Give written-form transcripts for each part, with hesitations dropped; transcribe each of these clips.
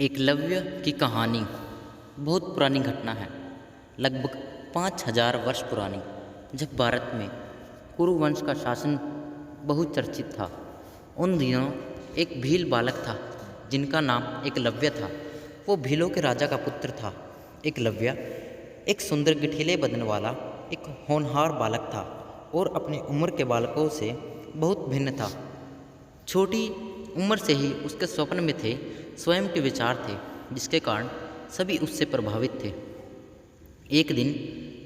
एकलव्य की कहानी बहुत पुरानी घटना है। लगभग 5000 वर्ष पुरानी, जब भारत में कुरु वंश का शासन बहुत चर्चित था। उन दिनों एक भील बालक था जिनका नाम एकलव्य था। वो भीलों के राजा का पुत्र था। एकलव्य एक सुंदर गठीले बदन वाला एक होनहार बालक था और अपनी उम्र के बालकों से बहुत भिन्न था। छोटी उम्र से ही उसके स्वप्न में थे, स्वयं के विचार थे, जिसके कारण सभी उससे प्रभावित थे। एक दिन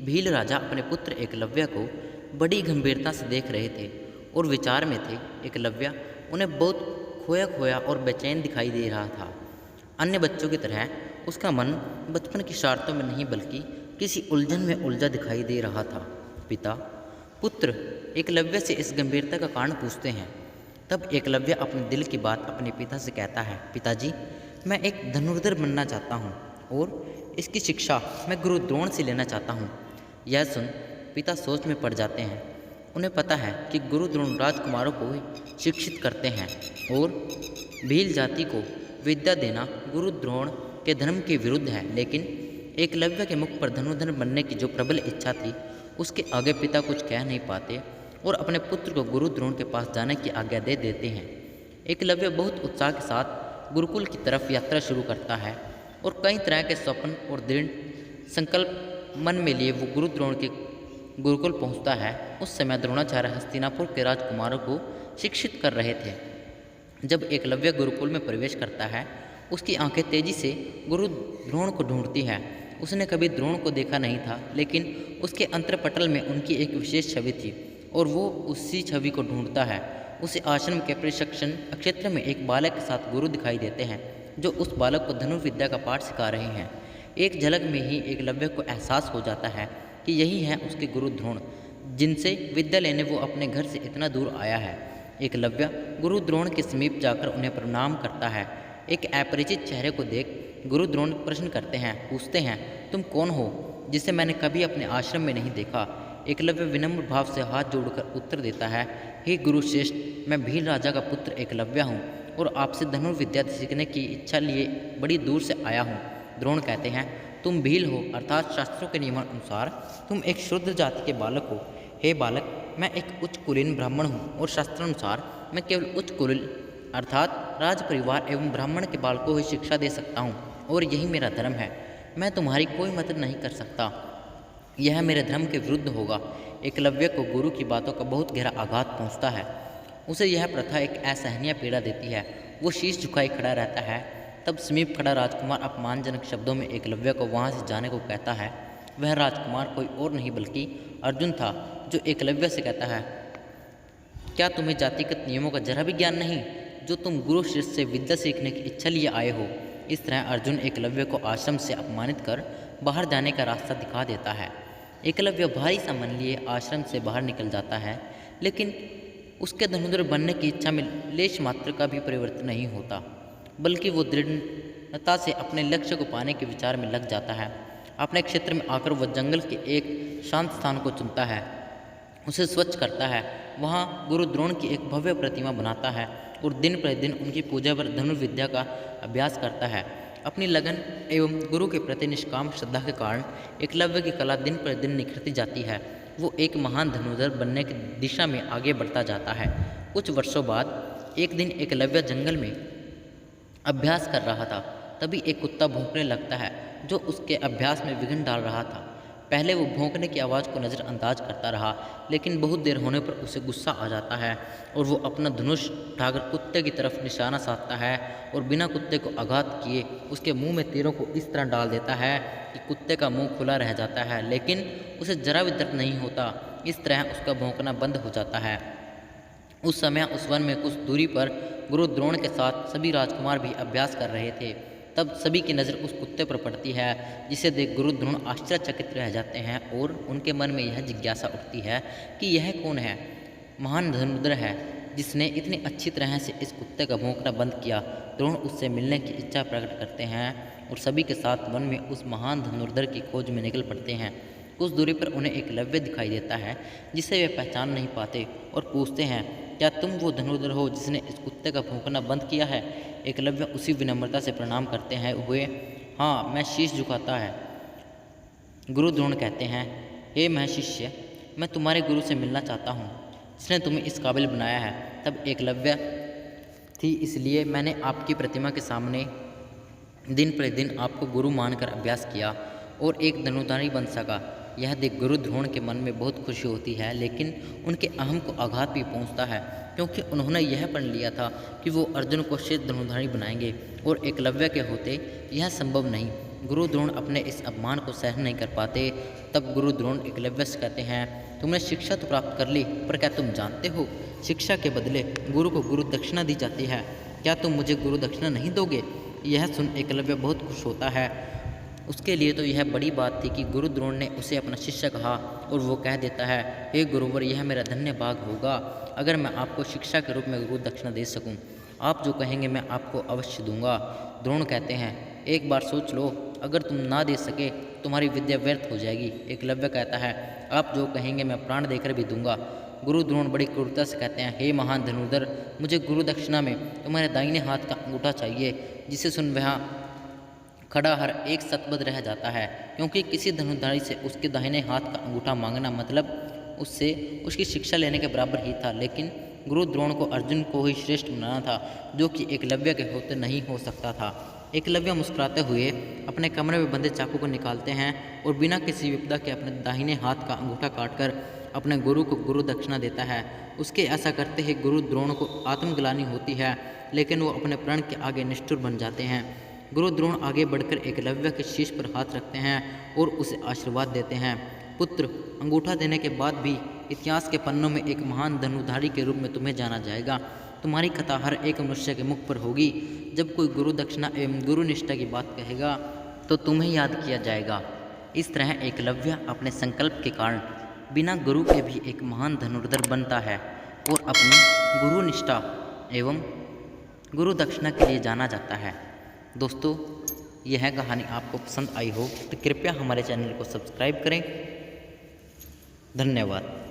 भील राजा अपने पुत्र एकलव्य को बड़ी गंभीरता से देख रहे थे और विचार में थे। एकलव्य उन्हें बहुत खोया खोया और बेचैन दिखाई दे रहा था। अन्य बच्चों की तरह उसका मन बचपन की शरारतों में नहीं बल्कि किसी उलझन में उलझा दिखाई दे रहा था। पिता पुत्र एकलव्य से इस गंभीरता का कारण पूछते हैं। तब एकलव्य अपने दिल की बात अपने पिता से कहता है, पिताजी, मैं एक धनुर्धर बनना चाहता हूँ और इसकी शिक्षा मैं गुरु द्रोण से लेना चाहता हूँ। यह सुन पिता सोच में पड़ जाते हैं। उन्हें पता है कि गुरु द्रोण राजकुमारों को शिक्षित करते हैं और भील जाति को विद्या देना गुरु द्रोण के धर्म के विरुद्ध है। लेकिन एकलव्य के मुख पर धनुर्धर बनने की जो प्रबल इच्छा थी, उसके आगे पिता कुछ कह नहीं पाते और अपने पुत्र को गुरु द्रोण के पास जाने की आज्ञा दे देते हैं। एकलव्य बहुत उत्साह के साथ गुरुकुल की तरफ यात्रा शुरू करता है और कई तरह के स्वप्न और दृढ़ संकल्प मन में लिए वो गुरु द्रोण के गुरुकुल पहुंचता है। उस समय द्रोणाचार्य हस्तिनापुर के राजकुमारों को शिक्षित कर रहे थे। जब एकलव्य गुरुकुल में प्रवेश करता है, उसकी आंखें तेजी से गुरु द्रोण को ढूंढती हैं। उसने कभी द्रोण को देखा नहीं था, लेकिन उसके अंतरपटल में उनकी एक विशेष छवि थी और वो उसी छवि को ढूंढता है। उसे आश्रम के प्रशिक्षण क्षेत्र में एक बालक के साथ गुरु दिखाई देते हैं, जो उस बालक को धनुर्विद्या का पाठ सिखा रहे हैं। एक झलक में ही एकलव्य को एहसास हो जाता है कि यही है उसके गुरु द्रोण, जिनसे विद्या लेने वो अपने घर से इतना दूर आया है। एकलव्य गुरु द्रोण के समीप जाकर उन्हें प्रणाम करता है। एक अपरिचित चेहरे को देख गुरु द्रोण प्रश्न करते हैं, पूछते हैं, तुम कौन हो, जिसे मैंने कभी अपने आश्रम में नहीं देखा। एकलव्य विनम्र भाव से हाथ जोड़कर उत्तर देता है, हे गुरु श्रेष्ठ, मैं भील राजा का पुत्र एकलव्य हूँ और आपसे धनुर्विद्या सीखने की इच्छा लिए बड़ी दूर से आया हूँ। द्रोण कहते हैं, तुम भील हो, अर्थात शास्त्रों के नियमानुसार तुम एक शूद्र जाति के बालक हो। हे बालक, मैं एक उच्च कुलीन ब्राह्मण हूँ और शास्त्रानुसार मैं केवल उच्च कुलीन अर्थात राज परिवार एवं ब्राह्मण के बालकों को ही शिक्षा दे सकता हूँ और यही मेरा धर्म है। मैं तुम्हारी कोई मदद नहीं कर सकता, यह मेरे धर्म के विरुद्ध होगा। एकलव्य को गुरु की बातों का बहुत गहरा आघात पहुंचता है। उसे यह प्रथा एक असहनीय पीड़ा देती है। वो शीश झुकाए खड़ा रहता है। तब समीप खड़ा राजकुमार अपमानजनक शब्दों में एकलव्य को वहां से जाने को कहता है। वह राजकुमार कोई और नहीं बल्कि अर्जुन था, जो एकलव्य से कहता है, क्या तुम्हें जातिगत नियमों का जरा भी ज्ञान नहीं, जो तुम गुरु शिष्य से विद्या सीखने की इच्छा लिए आए हो। इस तरह अर्जुन एकलव्य को आश्रम से अपमानित कर बाहर जाने का रास्ता दिखा देता है। एकलव्य भारी सा मन लिए आश्रम से बाहर निकल जाता है, लेकिन उसके धनुर्धर बनने की इच्छा में लेश मात्र का भी परिवर्तन नहीं होता, बल्कि वो दृढ़ता से अपने लक्ष्य को पाने के विचार में लग जाता है। अपने क्षेत्र में आकर वह जंगल के एक शांत स्थान को चुनता है, उसे स्वच्छ करता है, वहाँ गुरु द्रोण की एक भव्य प्रतिमा बनाता है और दिन प्रतिदिन उनकी पूजा पर धनुर्विद्या का अभ्यास करता है। अपनी लगन एवं गुरु के प्रति निष्काम श्रद्धा के कारण एकलव्य की कला दिन प्रतिदिन निखरती जाती है। वो एक महान धनुर्धर बनने की दिशा में आगे बढ़ता जाता है। कुछ वर्षों बाद एक दिन एकलव्य जंगल में अभ्यास कर रहा था। तभी एक कुत्ता भौंकने लगता है, जो उसके अभ्यास में विघ्न डाल रहा था। पहले वो भौंकने की आवाज़ को नज़रअंदाज करता रहा, लेकिन बहुत देर होने पर उसे गुस्सा आ जाता है और वो अपना धनुष उठाकर कुत्ते की तरफ निशाना साधता है और बिना कुत्ते को आघात किए उसके मुंह में तीरों को इस तरह डाल देता है कि कुत्ते का मुंह खुला रह जाता है, लेकिन उसे जरा भी दर्द नहीं होता। इस तरह उसका भौंकना बंद हो जाता है। उस समय उस वन में कुछ दूरी पर गुरु द्रोण के साथ सभी राजकुमार भी अभ्यास कर रहे थे। तब सभी की नज़र उस कुत्ते पर पड़ती है, जिसे देख गुरु द्रोण आश्चर्यचकित रह जाते हैं और उनके मन में यह जिज्ञासा उठती है कि यह कौन है, महान धनुर्धर है, जिसने इतनी अच्छी तरह से इस कुत्ते का भौंकना बंद किया। द्रोण उससे मिलने की इच्छा प्रकट करते हैं और सभी के साथ वन में उस महान धनुर्धर की खोज में निकल पड़ते हैं। कुछ दूरी पर उन्हें एकलव्य दिखाई देता है, जिसे वे पहचान नहीं पाते और पूछते हैं, क्या तुम वो धनुर्धर हो जिसने इस कुत्ते का भौंकना बंद किया है? एकलव्य उसी विनम्रता से प्रणाम करते हैं हुए हाँ मैं शीश झुकाता है। गुरु द्रोण कहते हैं, हे महशिष्य, मैं तुम्हारे गुरु से मिलना चाहता हूँ जिसने तुम्हें इस काबिल बनाया है। तब एकलव्य थी, इसलिए मैंने आपकी प्रतिमा के सामने दिन प्रतिदिन आपको गुरु मानकर अभ्यास किया और एक धनुर्धारी बन सका। यह देख गुरु द्रोण के मन में बहुत खुशी होती है, लेकिन उनके अहम को आघात भी पहुंचता है, क्योंकि उन्होंने यह पढ़ लिया था कि वो अर्जुन को श्रेष्ठ धनुर्धारी बनाएंगे और एकलव्य के होते यह संभव नहीं। गुरु द्रोण अपने इस अपमान को सहन नहीं कर पाते। तब गुरु द्रोण एकलव्य से कहते हैं, तुमने शिक्षा तो प्राप्त कर ली, पर क्या तुम जानते हो शिक्षा के बदले गुरु को गुरु दक्षिणा दी जाती है? क्या तुम मुझे गुरु दक्षिणा नहीं दोगे? यह सुन एकलव्य बहुत खुश होता है। उसके लिए तो यह बड़ी बात थी कि गुरु द्रोण ने उसे अपना शिष्य कहा और वो कह देता है, हे गुरुवर, यह मेरा धन्य भाग होगा अगर मैं आपको शिक्षा के रूप में गुरु दक्षिणा दे सकूं। आप जो कहेंगे मैं आपको अवश्य दूंगा। द्रोण कहते हैं, एक बार सोच लो, अगर तुम ना दे सके तुम्हारी विद्या व्यर्थ हो जाएगी। एकलव्य कहता है, आप जो कहेंगे मैं प्राण देकर भी दूंगा। गुरु द्रोण बड़ी क्रूरता से कहते हैं, हे महान धनुर्धर, मुझे गुरु दक्षिणा में तुम्हारे दाहिने हाथ का अंगूठा चाहिए। जिसे सुन वह खड़ा हर एक सतबद्ध रह जाता है, क्योंकि किसी धनुर्धारी से उसके दाहिने हाथ का अंगूठा मांगना मतलब उससे उसकी शिक्षा लेने के बराबर ही था। लेकिन गुरु द्रोण को अर्जुन को ही श्रेष्ठ बनाना था, जो कि एकलव्य के होते नहीं हो सकता था। एकलव्य मुस्कुराते हुए अपने कमरे में बंधे चाकू को निकालते हैं और बिना किसी विपदा के अपने दाहिने हाथ का अंगूठा काटकर अपने गुरु को गुरु दक्षिणा देता है। उसके ऐसा करते ही गुरु द्रोण को आत्मग्लानि होती है, लेकिन वो अपने प्रण के आगे निष्ठुर बन जाते हैं। गुरु द्रोण आगे बढ़कर एकलव्य के शीश पर हाथ रखते हैं और उसे आशीर्वाद देते हैं, पुत्र, अंगूठा देने के बाद भी इतिहास के पन्नों में एक महान धनुर्धारी के रूप में तुम्हें जाना जाएगा। तुम्हारी कथा हर एक मनुष्य के मुख पर होगी। जब कोई गुरु दक्षिणा एवं गुरु निष्ठा की बात कहेगा तो तुम्हें याद किया जाएगा। इस तरह एकलव्य अपने संकल्प के कारण बिना गुरु के भी एक महान धनुर्धर बनता है और अपनी गुरु निष्ठा एवं गुरु दक्षिणा के लिए जाना जाता है। दोस्तों, यह कहानी आपको पसंद आई हो तो कृपया हमारे चैनल को सब्सक्राइब करें। धन्यवाद।